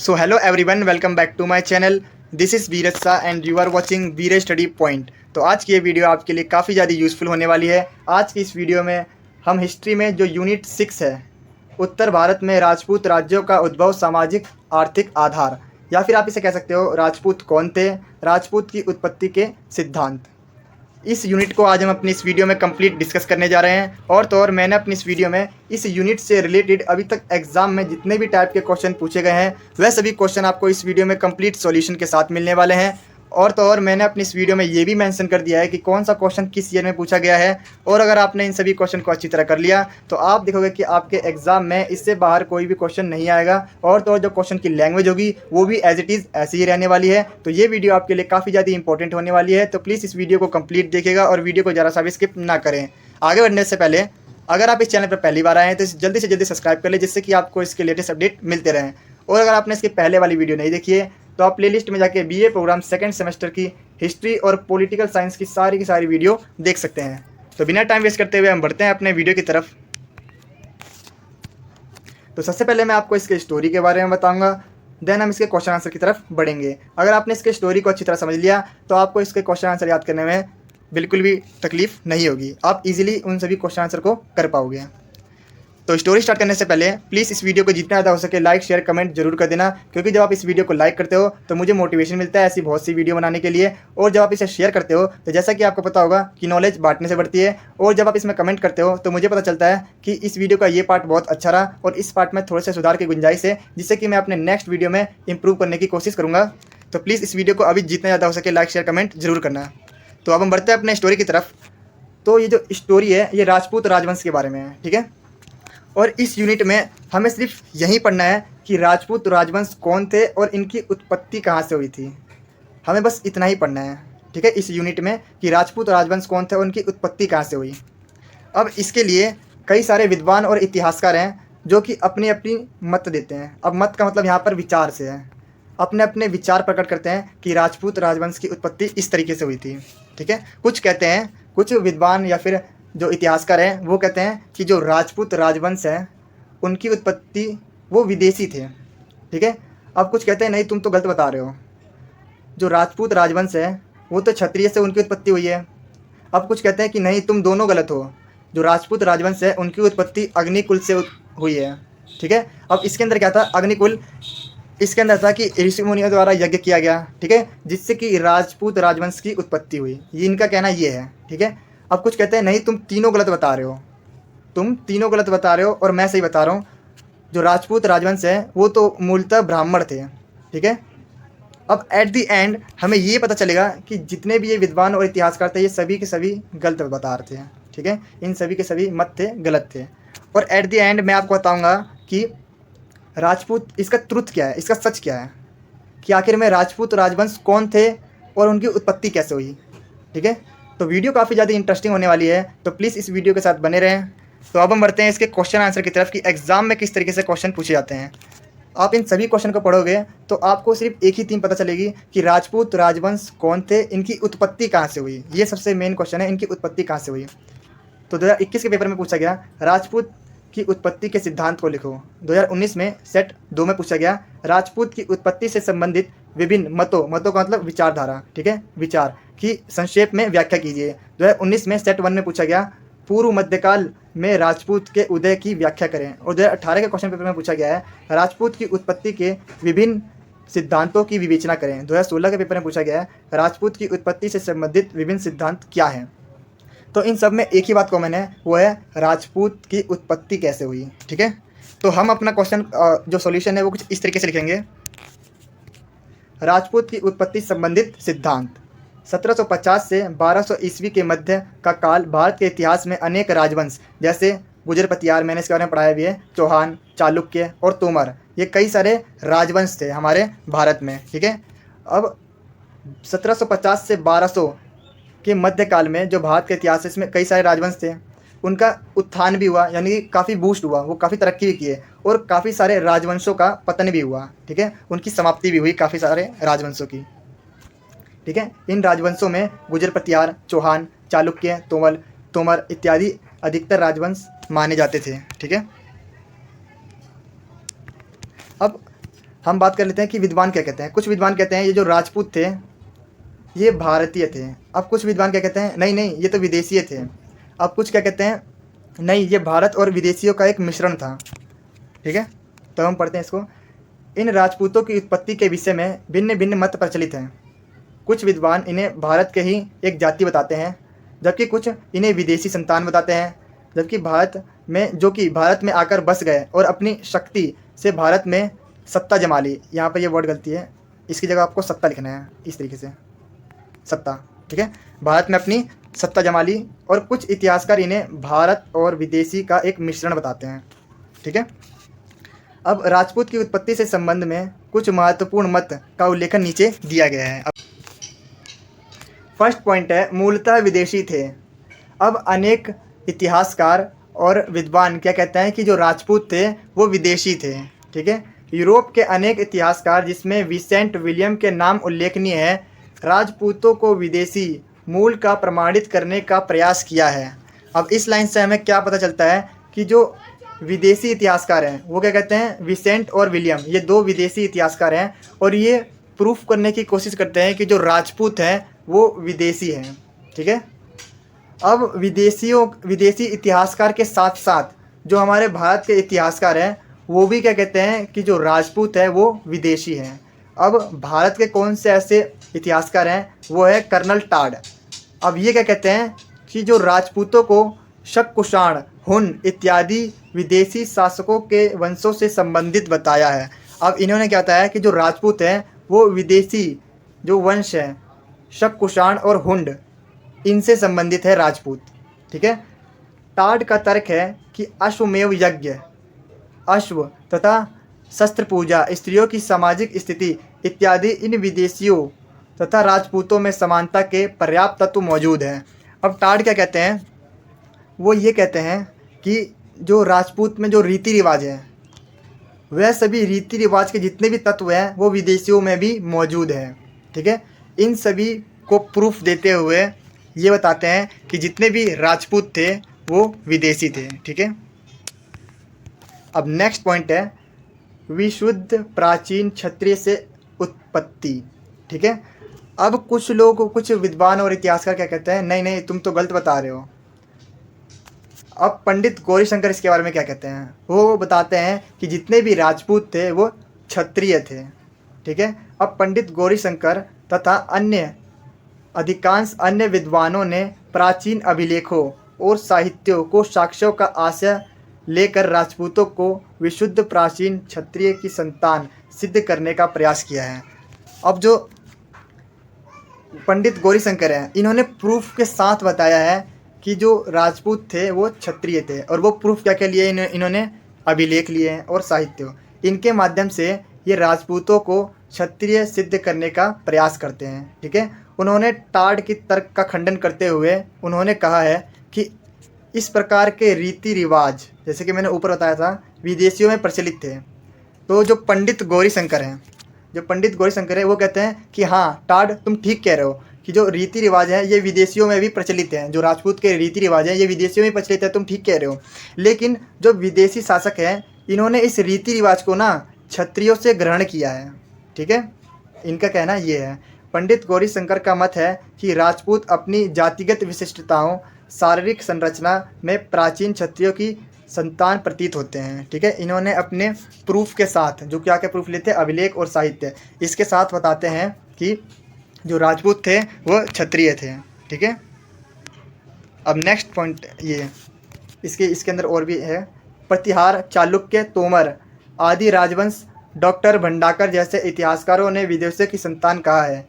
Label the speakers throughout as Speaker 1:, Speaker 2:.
Speaker 1: So hello everyone, welcome back to my channel. This is Viraj Shah and you are watching Viraj study point. तो आज की ये video आपके लिए काफ़ी ज़्यादा यूज़फुल होने वाली है। आज की इस वीडियो में हम हिस्ट्री में जो यूनिट 6 है, उत्तर भारत में राजपूत राज्यों का उद्भव, सामाजिक आर्थिक आधार, या फिर आप इसे कह सकते हो राजपूत कौन थे, राजपूत की उत्पत्ति के सिद्धांत, इस यूनिट को आज हम अपनी इस वीडियो में कंप्लीट डिस्कस करने जा रहे हैं। और तो और मैंने अपनी इस वीडियो में इस यूनिट से रिलेटेड अभी तक एग्जाम में जितने भी टाइप के क्वेश्चन पूछे गए हैं, वह सभी क्वेश्चन आपको इस वीडियो में कंप्लीट सॉल्यूशन के साथ मिलने वाले हैं। और तो और मैंने अपनी इस वीडियो में ये भी मेंशन कर दिया है कि कौन सा क्वेश्चन किस ईयर में पूछा गया है। और अगर आपने इन सभी क्वेश्चन को अच्छी तरह कर लिया तो आप देखोगे कि आपके एग्जाम में इससे बाहर कोई भी क्वेश्चन नहीं आएगा। और तो और जो क्वेश्चन की लैंग्वेज होगी वो भी एज इट इज़ ऐसी ही रहने वाली है। तो ये वीडियो आपके लिए काफ़ी ज़्यादा इंपॉर्टेंट होने वाली है। तो प्लीज़ इस वीडियो को कंप्लीट देखिएगा और वीडियो को ज़रा सा भी स्किप ना करें। आगे बढ़ने से पहले अगर आप इस चैनल पर पहली बार आए हैं तो जल्दी से जल्दी सब्सक्राइब कर लें, जिससे कि आपको इसके लेटेस्ट अपडेट मिलते रहें। और अगर आपने इसके पहले वाली वीडियो नहीं देखी है तो आप प्लेलिस्ट में जाके बीए प्रोग्राम सेकंड सेमेस्टर की हिस्ट्री और पॉलिटिकल साइंस की सारी वीडियो देख सकते हैं। तो बिना टाइम वेस्ट करते हुए हम बढ़ते हैं अपने वीडियो की तरफ। तो सबसे पहले मैं आपको इसके स्टोरी के बारे में बताऊंगा, देन हम इसके क्वेश्चन आंसर की तरफ बढ़ेंगे। अगर आपने इसके स्टोरी को अच्छी तरह समझ लिया तो आपको इसके क्वेश्चन आंसर याद करने में बिल्कुल भी तकलीफ नहीं होगी, आप इजीली उन सभी क्वेश्चन आंसर को कर पाओगे। तो स्टोरी स्टार्ट करने से पहले प्लीज़ इस वीडियो को जितना ज़्यादा हो सके लाइक शेयर कमेंट जरूर कर देना, क्योंकि जब आप इस वीडियो को लाइक करते हो तो मुझे मोटिवेशन मिलता है ऐसी बहुत सी वीडियो बनाने के लिए। और जब आप इसे शेयर करते हो तो जैसा कि आपको पता होगा कि नॉलेज बांटने से बढ़ती है। और जब आप इसमें कमेंट करते हो तो मुझे पता चलता है कि इस वीडियो का ये पार्ट बहुत अच्छा रहा और इस पार्ट में थोड़े से सुधार की गुंजाइश है, जिससे कि मैं अपने नेक्स्ट वीडियो में इंप्रूव करने की कोशिश करूँगा। तो प्लीज़ इस वीडियो को अभी जितना ज़्यादा हो सके लाइक शेयर कमेंट जरूर करना। तो अब हम बढ़ते हैं अपने स्टोरी की तरफ। तो ये जो स्टोरी है ये राजपूत राजवंश के बारे में है, ठीक है। और इस यूनिट में हमें सिर्फ यही पढ़ना है कि राजपूत राजवंश कौन थे और इनकी उत्पत्ति कहाँ से हुई थी। हमें बस इतना ही पढ़ना है, ठीक है, इस यूनिट में कि राजपूत राजवंश कौन थे और उनकी उत्पत्ति कहाँ से हुई। अब इसके लिए कई सारे विद्वान और इतिहासकार हैं जो कि अपनी अपनी मत देते हैं। अब मत का मतलब यहाँ पर विचार से है, अपने अपने विचार प्रकट करते हैं कि राजपूत राजवंश की उत्पत्ति इस तरीके से हुई थी, ठीक है। कुछ कहते हैं, कुछ विद्वान या फिर जो इतिहासकार हैं वो कहते हैं कि जो राजपूत राजवंश है उनकी उत्पत्ति वो विदेशी थे, ठीक है। अब कुछ कहते हैं नहीं तुम तो गलत बता रहे हो, जो राजपूत राजवंश है वो तो क्षत्रिय से उनकी उत्पत्ति हुई है। अब कुछ कहते हैं कि नहीं तुम दोनों गलत हो, जो राजपूत राजवंश है उनकी उत्पत्ति अग्निकुल से हुई है, ठीक है। अब इसके अंदर क्या था अग्निकुल, इसके अंदर था कि ऋषि मुनियों द्वारा यज्ञ किया गया, ठीक है, जिससे कि राजपूत राजवंश की उत्पत्ति हुई। ये इनका कहना ये है, ठीक है। अब कुछ कहते हैं नहीं तुम तीनों गलत बता रहे हो, तुम तीनों गलत बता रहे हो और मैं सही बता रहा हूँ। जो राजपूत राजवंश है वो तो मूलतः ब्राह्मण थे, ठीक है। अब एट द एंड हमें ये पता चलेगा कि जितने भी ये विद्वान और इतिहासकार थे ये सभी के सभी गलत बता रहे थे, ठीक है। इन सभी के सभी मत थे गलत थे। और एट द एंड मैं आपको बताऊँगा कि राजपूत इसका ट्रुथ क्या है, इसका सच क्या है, कि आखिर में राजपूत राजवंश कौन थे और उनकी उत्पत्ति कैसे हुई, ठीक है। तो वीडियो काफ़ी ज़्यादा इंटरेस्टिंग होने वाली है, तो प्लीज़ इस वीडियो के साथ बने रहें। तो अब हम बढ़ते हैं इसके क्वेश्चन आंसर की तरफ कि एग्जाम में किस तरीके से क्वेश्चन पूछे जाते हैं। आप इन सभी क्वेश्चन को पढ़ोगे तो आपको सिर्फ एक ही थीम पता चलेगी कि राजपूत राजवंश कौन थे, इनकी उत्पत्ति कहाँ से हुई। ये सबसे मेन क्वेश्चन है, इनकी उत्पत्ति कहाँ से हुई। तो 2021 के पेपर में पूछा गया राजपूत की उत्पत्ति के सिद्धांत को लिखो। 2019 में सेट 2 में पूछा गया राजपूत की उत्पत्ति से संबंधित विभिन्न मतों का मतलब विचारधारा, ठीक है, विचार की संक्षेप में व्याख्या कीजिए। 2019 में सेट 1 में पूछा गया पूर्व मध्यकाल में राजपूत के उदय की व्याख्या करें। और 2018 के क्वेश्चन पेपर में पूछा गया है राजपूत की उत्पत्ति के विभिन्न सिद्धांतों की विवेचना करें। 2016 के पेपर में पूछा गया है राजपूत की उत्पत्ति से संबंधित विभिन्न सिद्धांत क्या हैं। तो इन सब में एक ही बात कॉमन है, वो है राजपूत की उत्पत्ति कैसे हुई, ठीक है। तो हम अपना क्वेश्चन जो सॉल्यूशन है वो कुछ इस तरीके से लिखेंगे। राजपूत की उत्पत्ति संबंधित सिद्धांत। 1750 से 1200 ईस्वी के मध्य का काल भारत के इतिहास में अनेक राजवंश जैसे गुजर पतियार, मैंने इसके बारे में पढ़ाया भी है, चौहान, चालुक्य और तोमर, ये कई सारे राजवंश थे हमारे भारत में, ठीक है। अब 1750 से 1200 के मध्यकाल में जो भारत के इतिहास है इसमें कई सारे राजवंश थे, उनका उत्थान भी हुआ, यानी कि काफ़ी बूस्ट हुआ, वो काफ़ी तरक्की भी किए। और काफ़ी सारे राजवंशों का पतन भी हुआ, ठीक है, उनकी समाप्ति भी हुई काफ़ी सारे राजवंशों की, ठीक है। इन राजवंशों में गुजर पतियार, चौहान, चालुक्य, तोमर इत्यादि अधिकतर राजवंश माने जाते थे, ठीक है। अब हम बात कर लेते हैं कि विद्वान क्या कहते हैं। कुछ विद्वान कहते हैं ये जो राजपूत थे ये भारतीय थे। अब कुछ विद्वान क्या कहते हैं, नहीं नहीं ये तो विदेशीय थे। अब कुछ क्या कहते हैं, नहीं ये भारत और विदेशियों का एक मिश्रण था। ठीक है, तो हम पढ़ते हैं इसको। इन राजपूतों की उत्पत्ति के विषय में भिन्न भिन्न मत प्रचलित हैं। कुछ विद्वान इन्हें भारत के ही एक जाति बताते हैं, जबकि कुछ इन्हें विदेशी संतान बताते हैं, जबकि भारत में आकर बस गए और अपनी शक्ति से भारत में सत्ता जमा ली। यहाँ पर ये वर्ड गलती है, इसकी जगह आपको सत्ता लिखना है, इस तरीके से सत्ता। ठीक है, भारत में अपनी सत्ता जमा ली। और कुछ इतिहासकार इन्हें भारत और विदेशी का एक मिश्रण बताते हैं। ठीक है, अब राजपूत की उत्पत्ति से संबंध में कुछ महत्वपूर्ण मत का उल्लेखन नीचे दिया गया है। फर्स्ट पॉइंट है मूलतः विदेशी थे। अब अनेक इतिहासकार और विद्वान क्या कहते हैं कि जो राजपूत थे वो विदेशी थे। ठीक है, यूरोप के अनेक इतिहासकार जिसमें विसेंट विलियम के नाम उल्लेखनीय है, राजपूतों को विदेशी मूल का प्रमाणित करने का प्रयास किया है। अब इस लाइन से हमें क्या पता चलता है कि जो विदेशी इतिहासकार हैं वो क्या कहते हैं, विसेंट और विलियम, ये दो विदेशी इतिहासकार हैं और ये प्रूफ करने की कोशिश करते हैं कि जो राजपूत हैं वो विदेशी हैं। ठीक है, अब विदेशी इतिहासकार के साथ साथ जो हमारे भारत के इतिहासकार हैं वो भी क्या कहते हैं कि जो राजपूत है वो विदेशी हैं। अब भारत के कौन से ऐसे इतिहासकार हैं, वो है कर्नल टाड। अब ये क्या कहते हैं कि जो राजपूतों को शक कुषाण, हुन इत्यादि विदेशी शासकों के वंशों से संबंधित बताया है। अब इन्होंने क्या बताया कि जो राजपूत हैं वो विदेशी जो वंश है शक कुषाण और हुंड, इनसे संबंधित है राजपूत। ठीक है, टाड का तर्क है कि अश्वमेव यज्ञ, अश्व तथा शस्त्र पूजा, स्त्रियों की सामाजिक स्थिति इत्यादि इन विदेशियों तथा राजपूतों में समानता के पर्याप्त तत्व मौजूद हैं। अब टाड क्या कहते हैं, वो ये कहते हैं कि जो राजपूत में जो रीति रिवाज हैं वह सभी रीति रिवाज के जितने भी तत्व हैं वो विदेशियों में भी मौजूद हैं। ठीक है, इन सभी को प्रूफ देते हुए ये बताते हैं कि जितने भी राजपूत थे वो विदेशी थे। ठीक है, अब नेक्स्ट पॉइंट है विशुद्ध प्राचीन क्षत्रिय से उत्पत्ति। ठीक है, अब कुछ विद्वान और इतिहासकार क्या कहते हैं, नहीं नहीं तुम तो गलत बता रहे हो। अब पंडित गौरीशंकर इसके बारे में क्या कहते हैं, वो बताते हैं कि जितने भी राजपूत थे वो क्षत्रिय थे। ठीक है, अब पंडित गौरीशंकर तथा अधिकांश अन्य विद्वानों ने प्राचीन अभिलेखों और साहित्यों को साक्ष्यों का आश्रय लेकर राजपूतों को विशुद्ध प्राचीन क्षत्रिय की संतान सिद्ध करने का प्रयास किया है। अब जो पंडित गौरीशंकर हैं इन्होंने प्रूफ के साथ बताया है कि जो राजपूत थे वो क्षत्रिय थे, और वो प्रूफ क्या क्या लिए इन्होंने अभिलेख लिए हैं और साहित्य, इनके माध्यम से ये राजपूतों को क्षत्रिय सिद्ध करने का प्रयास करते हैं। ठीक है, उन्होंने टाड की तर्क का खंडन करते हुए उन्होंने कहा है कि इस प्रकार के रीति रिवाज जैसे कि मैंने ऊपर बताया था विदेशियों में प्रचलित थे। तो जो पंडित गौरीशंकर है वो कहते हैं कि हाँ टाड तुम ठीक कह रहे हो कि जो रीति रिवाज है ये विदेशियों में भी प्रचलित हैं, जो राजपूत के रीति रिवाज हैं ये विदेशियों में प्रचलित है, तुम ठीक कह रहे हो। लेकिन जो विदेशी शासक हैं इन्होंने इस रीति रिवाज को ना क्षत्रियों से ग्रहण किया है। ठीक है, इनका कहना ये है। पंडित गौरीशंकर का मत है कि राजपूत अपनी जातिगत विशिष्टताओं, शारीरिक संरचना में प्राचीन क्षत्रियों की संतान प्रतीत होते हैं। ठीक है, इन्होंने अपने प्रूफ के साथ जो क्या क्या प्रूफ लेते हैं, अभिलेख और साहित्य, इसके साथ बताते हैं कि जो राजपूत थे वो क्षत्रिय थे। ठीक है, अब नेक्स्ट पॉइंट ये इसके अंदर और भी है। प्रतिहार, चालुक्य, तोमर आदि राजवंश, डॉक्टर भंडाकर जैसे इतिहासकारों ने विदेशियों की संतान कहा है,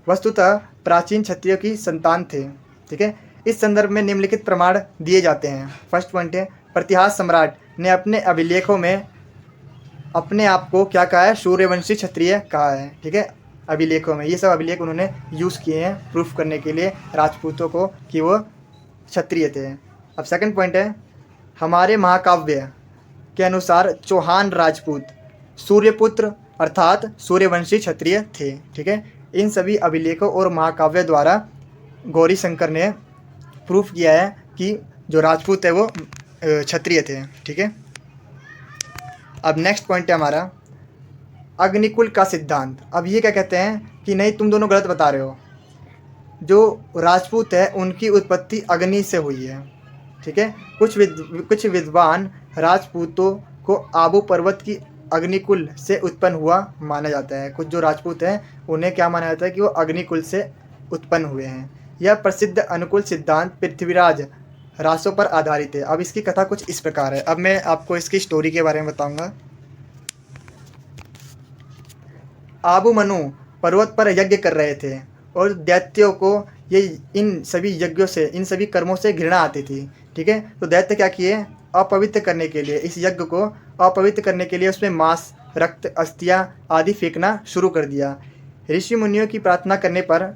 Speaker 1: वस्तुतः प्राचीन क्षत्रियों की संतान थे। ठीक है, इस संदर्भ में निम्नलिखित प्रमाण दिए जाते हैं। फर्स्ट पॉइंट है प्रतिहार सम्राट ने अपने अभिलेखों में अपने आप को क्या कहा है, सूर्यवंशी क्षत्रिय कहा है। ठीक है, अभिलेखों में ये सब अभिलेख उन्होंने यूज़ किए हैं प्रूफ करने के लिए राजपूतों को कि वो क्षत्रिय थे। अब सेकंड पॉइंट है हमारे महाकाव्य के अनुसार चौहान राजपूत सूर्यपुत्र अर्थात सूर्यवंशी क्षत्रिय थे। ठीक है, इन सभी अभिलेखों और महाकाव्य द्वारा गौरीशंकर ने प्रूफ किया है कि जो राजपूत है वो क्षत्रिय थे। ठीक है, अब नेक्स्ट पॉइंट है हमारा अग्निकुल का सिद्धांत। अब ये क्या कहते हैं कि नहीं, तुम दोनों गलत बता रहे हो, जो राजपूत है उनकी उत्पत्ति अग्नि से हुई है। ठीक है, कुछ विद्वान राजपूतों को आबू पर्वत की अग्निकुल से उत्पन्न हुआ माना जाता है। कुछ जो राजपूत हैं उन्हें क्या माना जाता है कि वो अग्निकुल से उत्पन्न हुए हैं। यह प्रसिद्ध अनुकूल सिद्धांत पृथ्वीराज रासों पर आधारित है। अब इसकी कथा कुछ इस प्रकार है। अब मैं आपको इसकी स्टोरी के बारे में बताऊंगा। आबू मनु पर्वत पर यज्ञ कर रहे थे और दैत्यों को ये इन सभी यज्ञों से, इन सभी कर्मों से घृणा आती थी। ठीक है, तो दैत्य क्या किए, अपवित्र करने के लिए, इस यज्ञ को अपवित्र करने के लिए उसमें मांस, रक्त, अस्थियां आदि फेंकना शुरू कर दिया। ऋषि मुनियों की प्रार्थना करने पर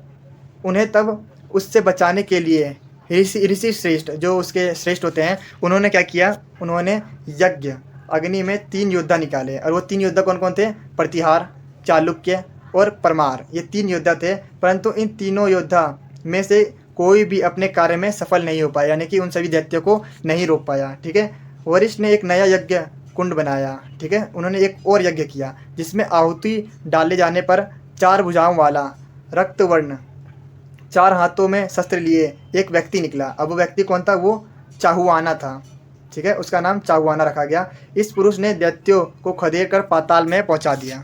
Speaker 1: उन्हें तब उससे बचाने के लिए ऋषि श्रेष्ठ, जो उसके श्रेष्ठ होते हैं, उन्होंने क्या किया, उन्होंने यज्ञ अग्नि में 3 योद्धा निकाले। और वो 3 योद्धा कौन कौन थे, प्रतिहार, चालुक्य और परमार, ये 3 योद्धा थे। परंतु इन तीनों योद्धा में से कोई भी अपने कार्य में सफल नहीं हो पाया, यानी कि उन सभी दैत्यों को नहीं रोक पाया। ठीक है, वरिष्ठ ने एक नया यज्ञ कुंड बनाया। ठीक है, उन्होंने एक और यज्ञ किया जिसमें आहुति डाले जाने पर 4 भुजाओं वाला रक्तवर्ण 4 हाथों में शस्त्र लिए एक व्यक्ति निकला। अब वो व्यक्ति कौन था, वो चाहुआना था। ठीक है, उसका नाम चाहुआना रखा गया। इस पुरुष ने दैत्यों को खदेड़ कर पाताल में पहुंचा दिया।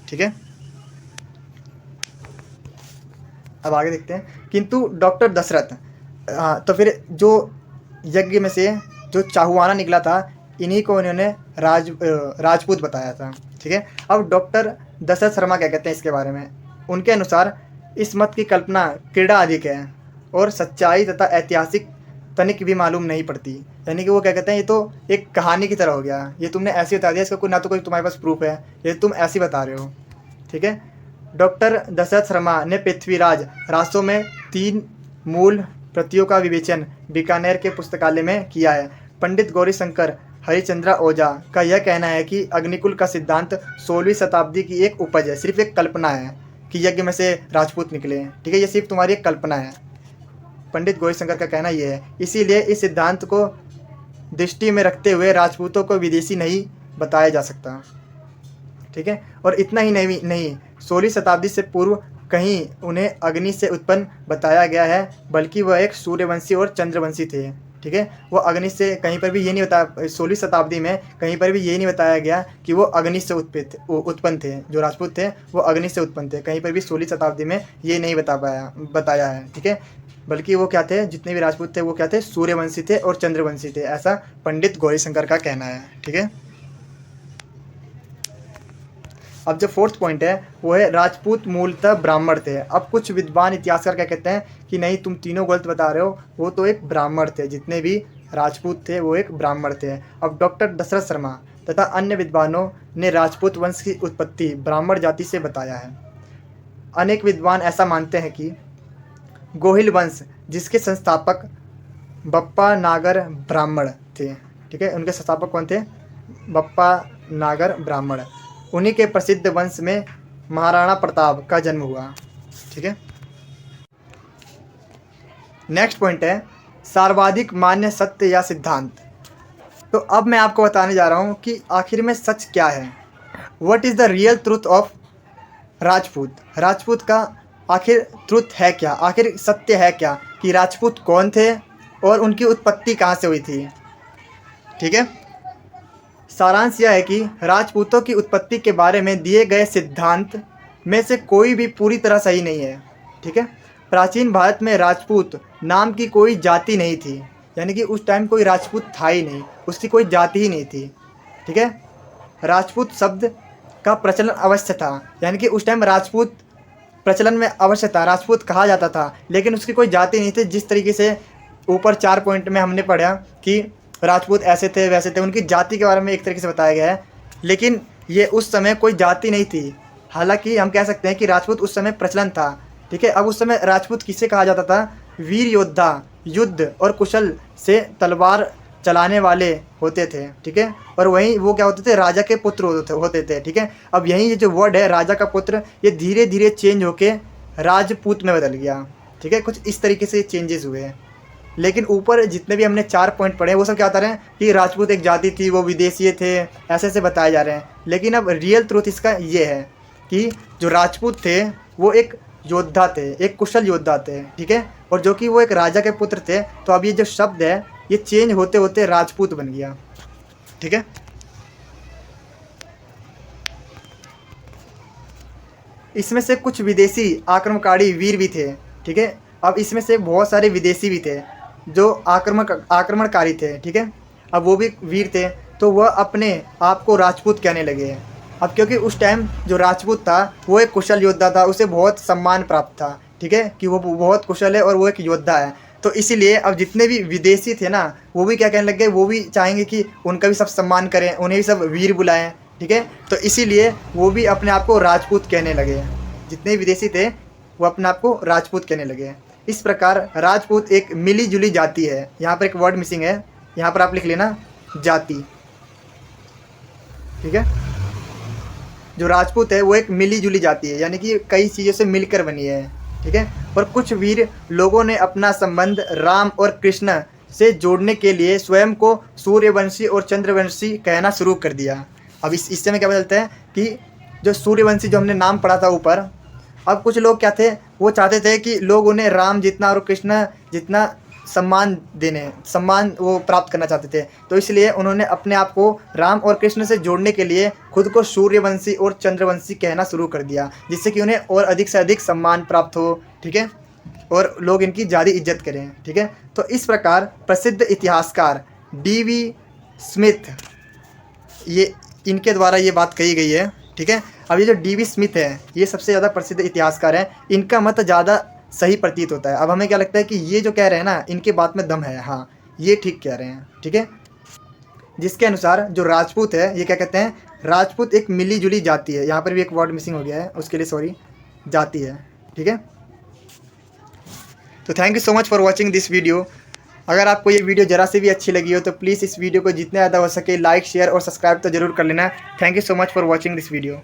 Speaker 1: ठीक है, अब आगे देखते हैं। किंतु डॉक्टर दशरथ, तो फिर जो यज्ञ में से जो चाहुआना निकला था, इन्हीं को उन्होंने राजपूत बताया था। ठीक है, अब डॉक्टर दशरथ शर्मा क्या कहते हैं इसके बारे में। उनके अनुसार इस मत की कल्पना क्रीड़ा अधिक है और सच्चाई तथा ऐतिहासिक तनिक भी मालूम नहीं पड़ती। यानी कि वो क्या कहते हैं, ये तो एक कहानी की तरह हो गया, ये तुमने ऐसे बता दिया, इसका कोई ना तो कोई तुम्हारे पास प्रूफ है, ये तुम ऐसे बता रहे हो। ठीक है, डॉक्टर दशरथ शर्मा ने पृथ्वीराज रासों में 3 मूल प्रतियों का विवेचन बीकानेर के पुस्तकालय में किया है। पंडित गौरीशंकर हरिचंद्रा ओझा का यह कहना है कि अग्निकुल का सिद्धांत 16वीं शताब्दी की एक उपज है, सिर्फ एक कल्पना है कि यज्ञ में से राजपूत निकले। ठीक है, ये सिर्फ तुम्हारी एक कल्पना है। पंडित गौरीशंकर का कहना यह है। इसीलिए इस सिद्धांत को दृष्टि में रखते हुए राजपूतों को विदेशी नहीं बताया जा सकता। ठीक है, और इतना ही नहीं 16वीं शताब्दी से पूर्व कहीं उन्हें अग्नि से उत्पन्न बताया गया है, बल्कि वह एक सूर्यवंशी और चंद्रवंशी थे। ठीक है, वो अग्नि से कहीं पर भी ये नहीं बताया, 16वीं शताब्दी में कहीं पर भी ये नहीं बताया गया कि वो अग्नि से उत्पन्न थे। जो राजपूत थे वो अग्नि से उत्पन्न थे, कहीं पर भी 16वीं शताब्दी में ये नहीं बताया है। ठीक है, बल्कि वो क्या थे, जितने भी राजपूत थे वो क्या थे, सूर्यवंशी थे और चंद्रवंशी थे, ऐसा पंडित गौरीशंकर का कहना है। ठीक है, अब जो 4th पॉइंट है वो है राजपूत मूलतः ब्राह्मण थे। अब कुछ विद्वान इतिहासकार क्या कहते हैं कि नहीं, तुम तीनों गलत बता रहे हो, वो तो एक ब्राह्मण थे, जितने भी राजपूत थे वो एक ब्राह्मण थे। अब डॉक्टर दशरथ शर्मा तथा अन्य विद्वानों ने राजपूत वंश की उत्पत्ति ब्राह्मण जाति से बताया है। अनेक विद्वान ऐसा मानते हैं कि गोहिल वंश, जिसके संस्थापक बप्पा नागर ब्राह्मण थे। ठीक है, उनके संस्थापक कौन थे, बप्पा नागर ब्राह्मण, उन्हीं के प्रसिद्ध वंश में महाराणा प्रताप का जन्म हुआ। ठीक है, नेक्स्ट पॉइंट है सर्वाधिक मान्य सत्य या सिद्धांत। तो अब मैं आपको बताने जा रहा हूँ कि आखिर में सच क्या है। What is the real truth of Rajput. Rajput का आखिर ट्रूथ है क्या, आखिर सत्य है क्या, कि राजपूत कौन थे और उनकी उत्पत्ति कहाँ से हुई थी। ठीक है, सारांश यह है कि राजपूतों की उत्पत्ति के बारे में दिए गए सिद्धांत में से कोई भी पूरी तरह सही नहीं है। ठीक है, प्राचीन भारत में राजपूत नाम की कोई जाति नहीं थी, यानी कि उस टाइम कोई राजपूत था ही नहीं, उसकी कोई जाति ही नहीं थी। ठीक है, राजपूत शब्द का प्रचलन अवश्य था, यानी कि उस टाइम राजपूत प्रचलन में अवश्य था, राजपूत कहा जाता था, लेकिन उसकी कोई जाति नहीं थी। जिस तरीके से ऊपर 4 पॉइंट में हमने पढ़ा कि राजपूत ऐसे थे वैसे थे, उनकी जाति के बारे में एक तरीके से बताया गया है, लेकिन ये उस समय कोई जाति नहीं थी। हालांकि हम कह सकते हैं कि राजपूत उस समय प्रचलन था। ठीक है, अब उस समय राजपूत किसे कहा जाता था, वीर योद्धा, युद्ध और कुशल से तलवार चलाने वाले होते थे। ठीक है, और वहीं वो क्या होते थे, राजा के पुत्र होते थे। ठीक है, अब यहीं ये जो वर्ड है राजा का पुत्र, ये धीरे धीरे चेंज होके राजपूत में बदल गया। ठीक है, कुछ इस तरीके से चेंजेस हुए हैं। लेकिन ऊपर जितने भी हमने 4 पॉइंट पढ़े वो सब क्या बता रहे हैं कि राजपूत एक जाति थी, वो विदेशी थे, ऐसे ऐसे बताए जा रहे हैं। लेकिन अब रियल ट्रूथ इसका ये है कि जो राजपूत थे वो एक योद्धा थे, एक कुशल योद्धा थे, ठीक है, और जो कि वो एक राजा के पुत्र थे। तो अब ये जो शब्द है ये चेंज होते होते राजपूत बन गया, ठीक है। इसमें से कुछ विदेशी आक्रमणकारी वीर भी थे, ठीक है। अब इसमें से बहुत सारे विदेशी भी थे जो आक्रमणकारी थे, ठीक है। अब वो भी वीर थे, तो वह अपने आप को राजपूत कहने लगे। अब क्योंकि उस टाइम जो राजपूत था वो एक कुशल योद्धा था, उसे बहुत सम्मान प्राप्त था, ठीक है, कि वो बहुत कुशल है और वो एक योद्धा है। तो इसीलिए अब जितने भी विदेशी थे ना वो भी क्या कहने लग गए, वो भी चाहेंगे कि उनका भी सब सम्मान करें, उन्हें भी सब वीर बुलाएं, ठीक है। तो इसीलिए वो भी अपने आप को राजपूत कहने लगे। जितने विदेशी थे वो अपने आप को राजपूत कहने लगे। इस प्रकार राजपूत एक मिली जुली जाति है। यहाँ पर एक वर्ड मिसिंग है, यहाँ पर आप लिख लेना जाति, ठीक है। जो राजपूत है वो एक मिली जुली जाति है, यानी कि कई चीज़ों से मिलकर बनी है, ठीक है। और कुछ वीर लोगों ने अपना संबंध राम और कृष्ण से जोड़ने के लिए स्वयं को सूर्यवंशी और चंद्रवंशी कहना शुरू कर दिया। अब इससे में क्या बदलता है कि जो सूर्यवंशी जो हमने नाम पढ़ा था ऊपर, अब कुछ लोग क्या थे, वो चाहते थे कि लोग उन्हें राम जितना और कृष्ण जितना सम्मान वो प्राप्त करना चाहते थे। तो इसलिए उन्होंने अपने आप को राम और कृष्ण से जोड़ने के लिए खुद को सूर्यवंशी और चंद्रवंशी कहना शुरू कर दिया, जिससे कि उन्हें और अधिक से अधिक सम्मान प्राप्त हो, ठीक है, और लोग इनकी ज़्यादा इज्जत करें, ठीक है। तो इस प्रकार प्रसिद्ध इतिहासकार D.V. स्मिथ, ये इनके द्वारा ये बात कही गई है, ठीक है। अब ये जो D.V. स्मिथ है ये सबसे ज़्यादा प्रसिद्ध इतिहासकार हैं, इनका मत ज़्यादा सही प्रतीत होता है। अब हमें क्या लगता है कि ये जो कह रहे हैं ना इनके बात में दम है, हाँ ये ठीक कह रहे हैं, ठीक है। जिसके अनुसार जो राजपूत है ये क्या कहते हैं, राजपूत एक मिली जुली जाति है। यहाँ पर भी एक वर्ड मिसिंग हो गया है, उसके लिए सॉरी, जाति है, ठीक है। तो thank you so much for watching this video. अगर आपको ये वीडियो ज़रा से भी अच्छी लगी हो तो प्लीज़ इस वीडियो को जितने ज़्यादा हो सके लाइक शेयर और सब्सक्राइब तो ज़रूर कर लेना। Thank you so much for watching this video.